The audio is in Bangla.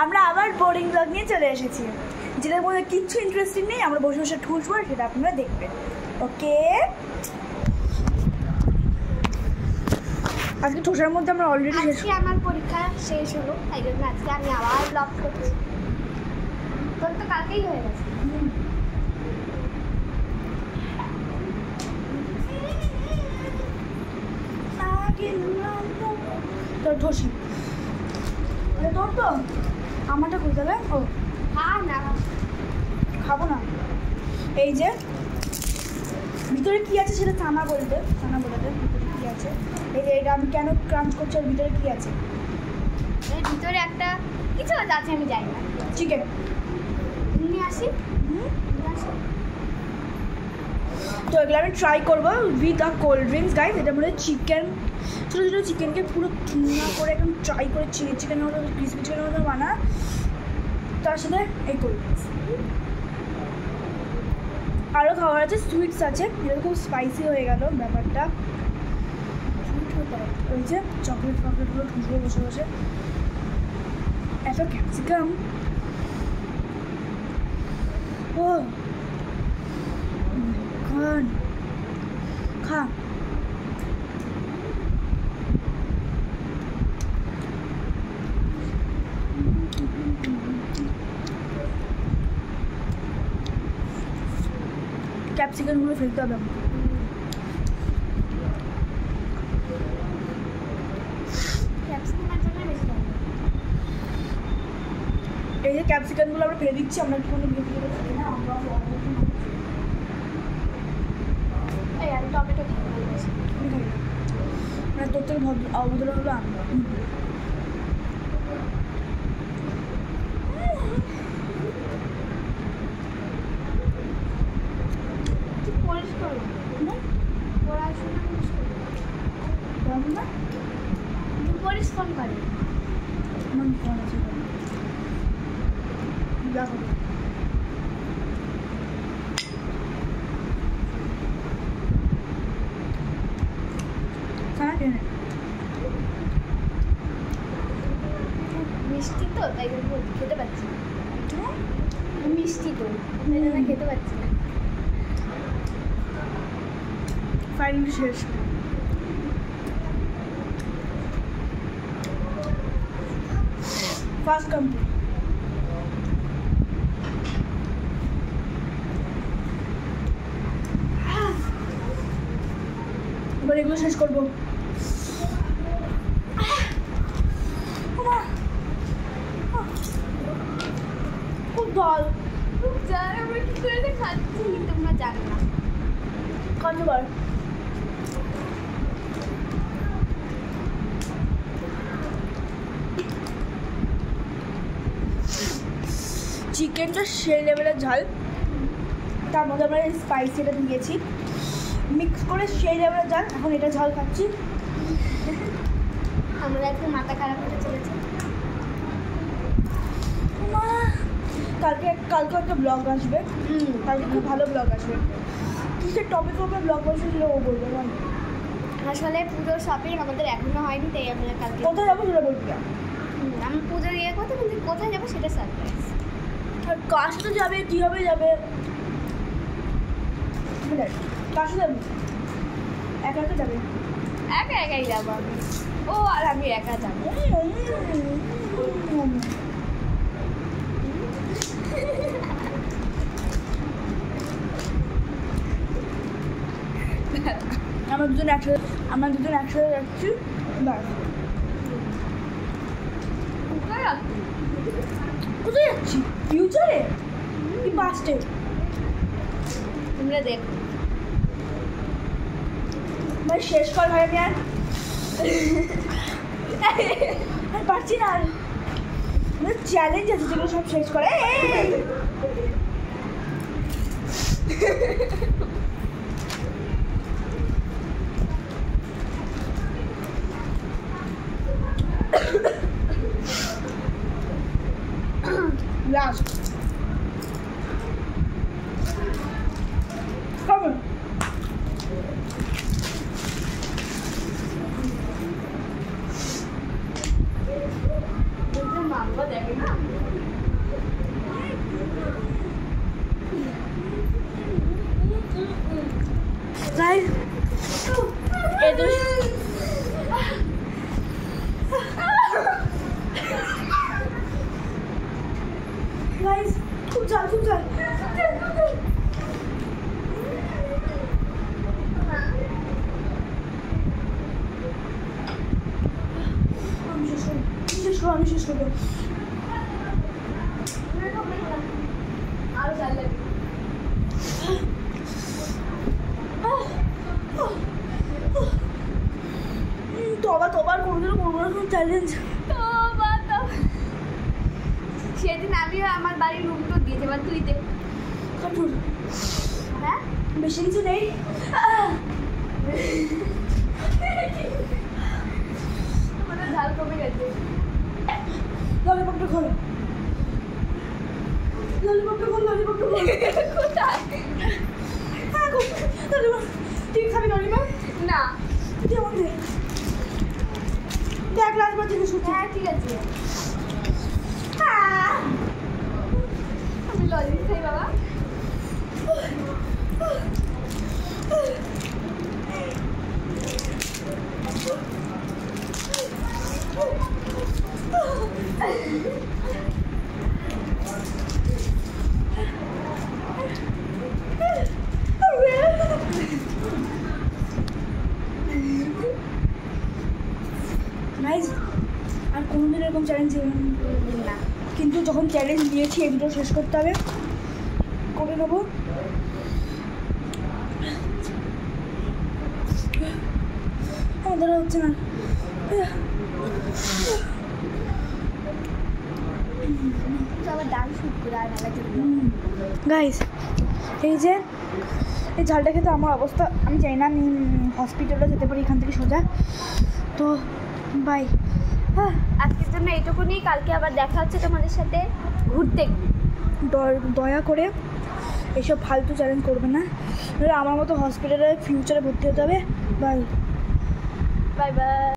আমরা আবার বোরিং ব্লগ নিয়ে চলে এসেছি, যেটার মধ্যে কিচ্ছু ইন্টারেস্টিং নেই। আমরা বসে বসে ঠুসবো, সেটা আপনারা দেখবেন। ওকে, আজকে ঠোসার মধ্যে আমরা অলরেডি আজকে আমার পরীক্ষা শেষ হলো, তাই জন্য আজকে আমি আবার ব্লগ করছি। তোর তো কালকেই হয়ে গেছে। তোর ঠোসি তোর তো আমারটা খুঁজে দেবে। ও না খাবো না। এই যে ভিতরে কি আছে সেটা চানা বলতে, চানা বলে দে ভিতরে কি আছে। এই যে এটা আমি কেন ক্রাঞ্চ করছি, আর ভিতরে কি আছে? এর ভিতরে একটা কিছু আছে, আমি জানি না। চিকেন নিয়ে আসি। তো এগুলো আমি ট্রাই করবো with a cold drinks guys. এটা মধ্যে চিকেন, ছোটো ছোটো চিকেনকে পুরো চুনা করে একদম ট্রাই করে চিলি চিকেনের মতো ক্রিসপি চিকেনের মতো বানা, তার সাথে এই কোল্ড ড্রিঙ্কস। আরও খাবার আছে, সুইটস আছে, এটা খুব স্পাইসি হয়ে গেল ব্যাপারটা। ওই যে চকলেট ফকলেটগুলো ঠুসবো বসে বসে, এত ক্যাপসিকাম। ও খান খা। ক্যাপসিকামগুলো ফেলতে হবে। এই যে ক্যাপসিকামগুলো আমরা ফেলে দিচ্ছি, আমরা একটুখানি ভেজে ফেলি না, আমরা আমি টমেটো খাই মানে তোর থেকে অভদ্র হলো আমরা। পরিষ্কার পড়াশোনা পরিষ্কার করে আমার ফোন আছে দেখো। মিষ্টি তো তাই জন্য খেতে পাচ্ছি না। মিষ্টি তো তাই জন্য খেতে পাচ্ছি না। ফাইনালি শেষ। First complete. এবার এগুলো শেষ করবো। খুব জল জানি আমরা কি করে খাচ্ছি, তোমরা জানো না। কতবার চিকেনটা সেই লেভেলের ঝাল, তার মধ্যে আমরা স্পাইসিটা দিয়েছি, মিক্স করে সেই লেভেলের ঝাল। এখন এটা ঝাল খাচ্ছি। আমরা একটু মাথা খারাপ হতে চলেছে। কালকে একটা ব্লগ আসবে, কালকে খুব ভালো ব্লগ আসবে। কিসের টপিকের উপরে ব্লগ আসবে সেটা ও বলবে। আসলে পুজোর শপিং আমাদের এখনো হয়নি, তাই আমরা কালকে কোথায় যাবো সেটা বলবি না। আমি পুজোর ইয়ে করতে, কিন্তু কোথায় যাবো সেটা সারপ্রাইজ। আর কার সাথে যাবে, কীভাবে যাবে, কার সাথে যাবে? একা একা যাবে? একা একাই যাবো আমি। ও আর আমি একা যাবো। আমরা দুজন একসাথে যাচ্ছি। ব্যাস। কোথায় যাচ্ছি? ফিউচারে কি পাস্টে? তোমরা দেখো ভাই শেষ কর ভাই, আমি আর পারছি না। আর চ্যালেঞ্জ আছে যেগুলো সব শেষ করে। Last come on. মাম্মা দেখে না। বাথরুম চল। আমি শেষ করবো। আরো জানলে তোবার কোনোদিনও করবো না চ্যালেঞ্জ। সেদিন আমিও আমার বাড়ির রুমটো দিয়েছি, এবার তুই দে। হ্যাঁ বেশি কিছু নেই। আমাদের ঝাল কমে গেছে। ললিপপটা খোল, ললিপপটা খোল, ললিপপটা খোল। কোথায়? হ্যাঁ খোল ললিপপ। তুই খাবি ললিপপ? না। তুই আমার দে, দেখ লাস্টবার জিনিস হচ্ছে। হ্যাঁ ঠিক আছে, আমি লজিক খাই বাবা। নাইস। আর কোনোদিন এরকম চ্যালেঞ্জ না, কিন্তু যখন চ্যালেঞ্জ দিয়েছি এই ভিডিও শেষ করতে হবে, করে নেবো। আমাদের হচ্ছে না। আবার ডান্স শুট করে আর মেলা চলবে। গাইস এই যে এই ঝালটা খেতে আমার অবস্থা আমি চাই না। আমি হসপিটালে যেতে পারি এখান থেকে সোজা। তো বাই। হ্যাঁ আজকের জন্য এইটুকুনি, কালকে আবার দেখা হচ্ছে তোমাদের সাথে ঘুরতে। দয়া করে এসব ফালতু চ্যালেঞ্জ করবে না, নাহলে আমার মতো হসপিটালে ফিউচারে ভর্তি হতে হবে। Bye bye bye.